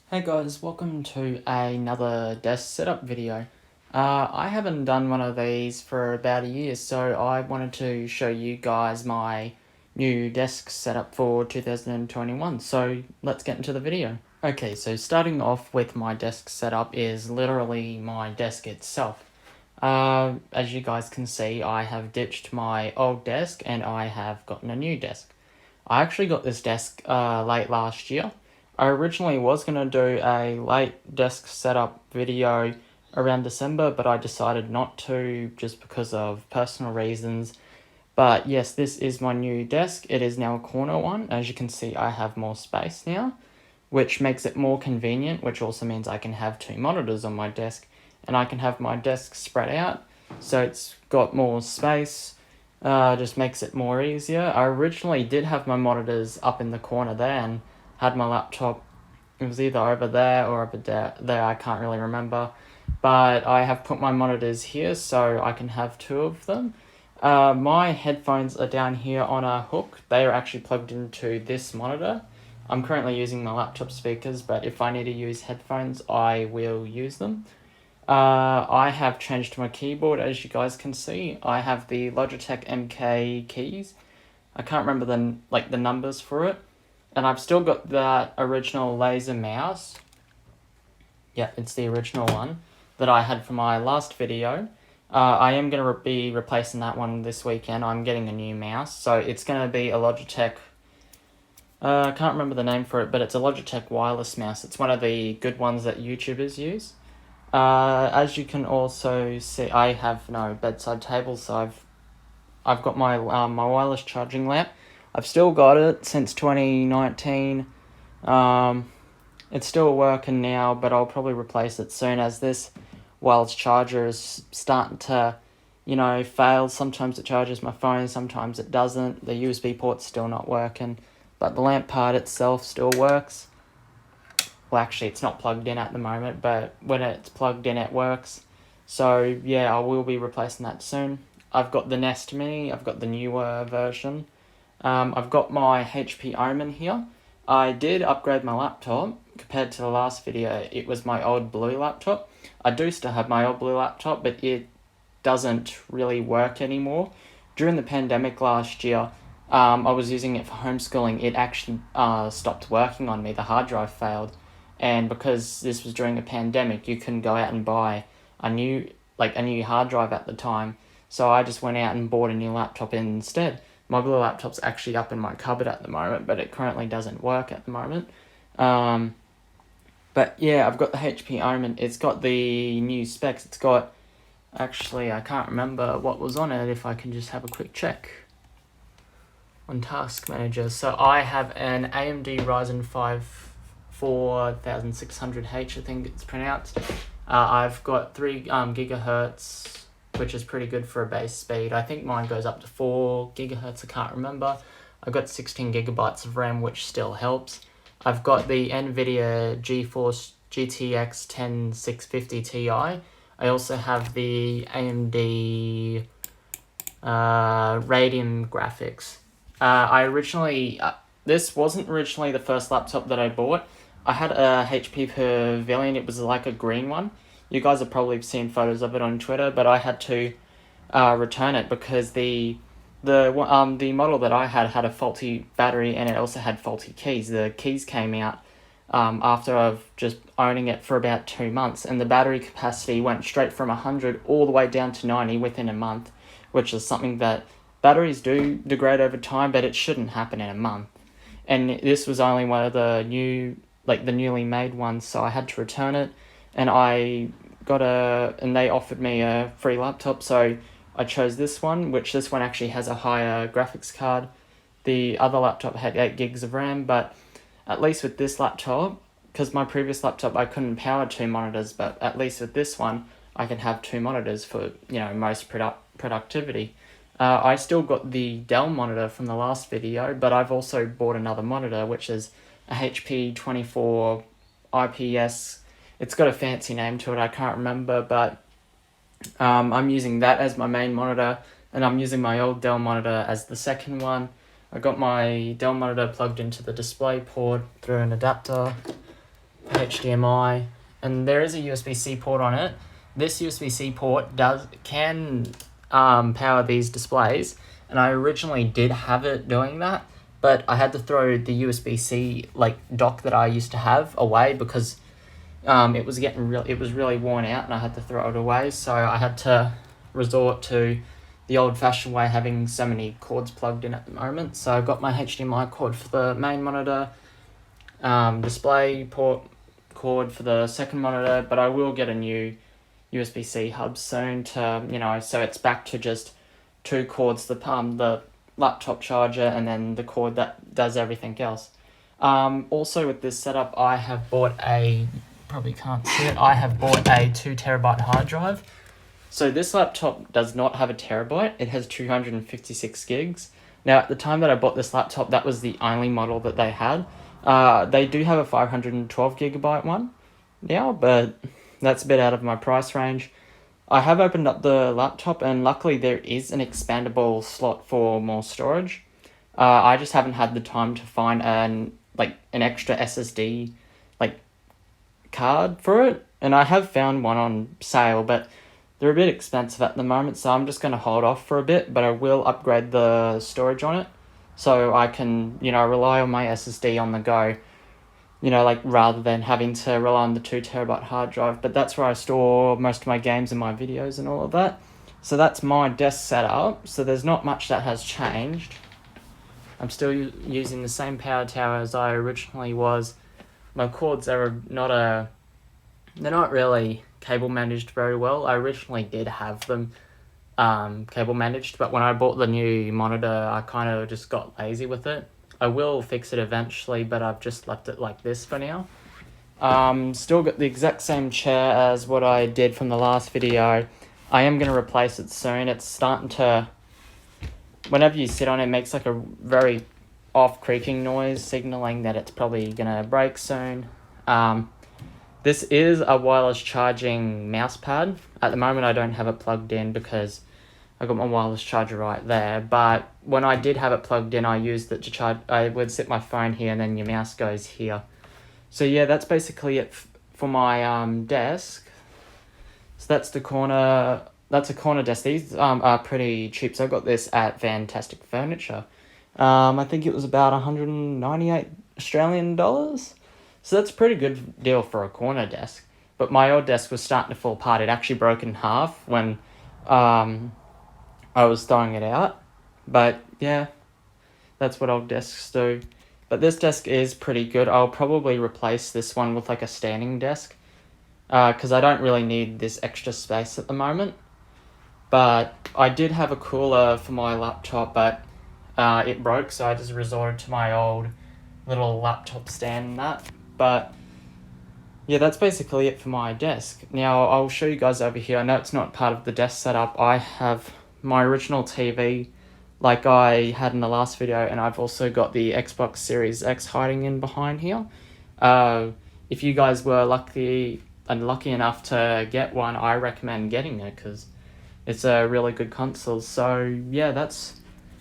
Hey guys, welcome to another desk setup video. I haven't done one of these for about a year, so I wanted to show you guys my new desk setup for 2021, so let's get into the video. Okay, so starting off with my desk setup is literally my desk itself. As you guys can see, I have ditched my old desk and I have gotten a new desk. I actually got this desk late last year. I originally was going to do a late desk setup video around December, but I decided not to just because of personal reasons. But yes, this is my new desk. It is now a corner one. As you can see, I have more space now, which makes it more convenient, which also means I can have two monitors on my desk and I can have my desk spread out. So it's got more space, just makes it more easier. I originally did have my monitors up in the corner there and had my laptop. It was either over there or over there, I can't really remember. But I have put my monitors here so I can have two of them. My headphones are down here on a hook. They are actually plugged into this monitor. I'm currently using my laptop speakers, but if I need to use headphones, I will use them. I have changed my keyboard, as you guys can see. I have the Logitech MK keys. I can't remember the numbers for it. And I've still got that original laser mouse. Yeah, it's the original one that I had for my last video. I am going to be replacing that one this weekend. I'm getting a new mouse. So it's going to be a Logitech... I can't remember the name for it, but it's a Logitech wireless mouse. It's one of the good ones that YouTubers use. As you can also see, I have no bedside table, so I've got my my wireless charging lamp. I've still got it since 2019. It's still working now, but I'll probably replace it soon as this wireless charger is starting to, fail. Sometimes it charges my phone, sometimes it doesn't. The USB port's still not working, but the lamp part itself still works. Well, actually, it's not plugged in at the moment, but when it's plugged in, it works. So, yeah, I will be replacing that soon. I've got the Nest Mini. I've got the newer version. I've got my HP Omen here. I did upgrade my laptop. Compared to the last video, it was my old blue laptop. I do still have my old blue laptop, but it doesn't really work anymore. During the pandemic last year, I was using it for homeschooling. It actually stopped working on me. The hard drive failed. And because this was during a pandemic, you couldn't go out and buy a new hard drive at the time. So I just went out and bought a new laptop instead. My blue laptop's actually up in my cupboard at the moment, but it currently doesn't work at the moment. But yeah, I've got the HP Omen. It's got the new specs. It's got... Actually, I can't remember what was on it, if I can just have a quick check on Task Manager. So I have an AMD Ryzen 5 4600H, I think it's pronounced. I've got 3 gigahertz, which is pretty good for a base speed. I think mine goes up to 4 gigahertz, I can't remember. I've got 16 gigabytes of RAM, which still helps. I've got the NVIDIA GeForce GTX 10650 Ti. I also have the AMD Radeon graphics. This wasn't originally the first laptop that I bought. I had a HP Pavilion. It was like a green one. You guys have probably seen photos of it on Twitter, but I had to return it because the model that I had a faulty battery and it also had faulty keys. The keys came out after I've just owning it for about 2 months, and the battery capacity went straight from 100 all the way down to 90 within a month, which is something that batteries do degrade over time, but it shouldn't happen in a month. And this was only one of the newly made ones, so I had to return it, and they offered me a free laptop, so I chose this one, which this one actually has a higher graphics card. The other laptop had 8 gigs of RAM, but at least with this laptop, because my previous laptop I couldn't power 2 monitors, but at least with this one, I can have 2 monitors for, most productivity. I still got the Dell monitor from the last video, but I've also bought another monitor, which is a HP 24 IPS. It's got a fancy name to it, I can't remember, but I'm using that as my main monitor, and I'm using my old Dell monitor as the second one. I got my Dell monitor plugged into the display port through an adapter. HDMI, and there is a USB-C port on it. This USB-C port can power these displays, and I originally did have it doing that, but I had to throw the USB-C dock that I used to have away because it was really worn out, and I had to throw it away. So I had to resort to the old-fashioned way, having so many cords plugged in at the moment. So I got my HDMI cord for the main monitor, display port cord for the second monitor, but I will get a new USB-C hub soon to, so it's back to just two cords, the laptop charger and then the cord that does everything else. Also with this setup, I have bought probably can't see it, I have bought a 2TB hard drive. So this laptop does not have a terabyte, it has 256 gigs. Now at the time that I bought this laptop, that was the only model that they had. They do have a 512GB one now, but that's a bit out of my price range. I have opened up the laptop, and luckily there is an expandable slot for more storage. I just haven't had the time to find an extra SSD card for it, and I have found one on sale, but they're a bit expensive at the moment, so I'm just going to hold off for a bit, but I will upgrade the storage on it so I can, rely on my SSD on the go, rather than having to rely on the 2TB hard drive. But that's where I store most of my games and my videos and all of that. So that's my desk setup. So there's not much that has changed. I'm still using the same power tower as I originally was. My cords are they're not really cable managed very well. I originally did have them cable managed, but when I bought the new monitor, I kind of just got lazy with it. I will fix it eventually, but I've just left it like this for now. Still got the exact same chair as what I did from the last video. I am going to replace it soon. It's starting to, whenever you sit on it, it makes a very off creaking noise, signaling that it's probably going to break soon. This is a wireless charging mouse pad. At the moment I don't have it plugged in because I got my wireless charger right there, but when I did have it plugged in, I used it to charge. I would set my phone here and then your mouse goes here. So yeah, that's basically it for my desk. So that's a corner desk. These are pretty cheap, so I got this at Fantastic Furniture. I think it was about 198 Australian dollars. So that's a pretty good deal for a corner desk. But my old desk was starting to fall apart. It actually broke in half when I was throwing it out. But yeah, that's what old desks do. But this desk is pretty good. I'll probably replace this one with a standing desk, because I don't really need this extra space at the moment. But I did have a cooler for my laptop, but it broke, so I just resorted to my old little laptop stand and that. But yeah, that's basically it for my desk. Now I'll show you guys over here. I know it's not part of the desk setup. I have my original TV like I had in the last video, and I've also got the Xbox Series X hiding in behind here. If you guys were lucky enough to get one, I recommend getting it because it's a really good console. So yeah, that's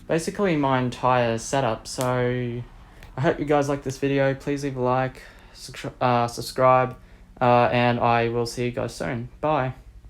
basically my entire setup. So I hope you guys like this video. Please leave a like, subscribe, and I will see you guys soon. Bye.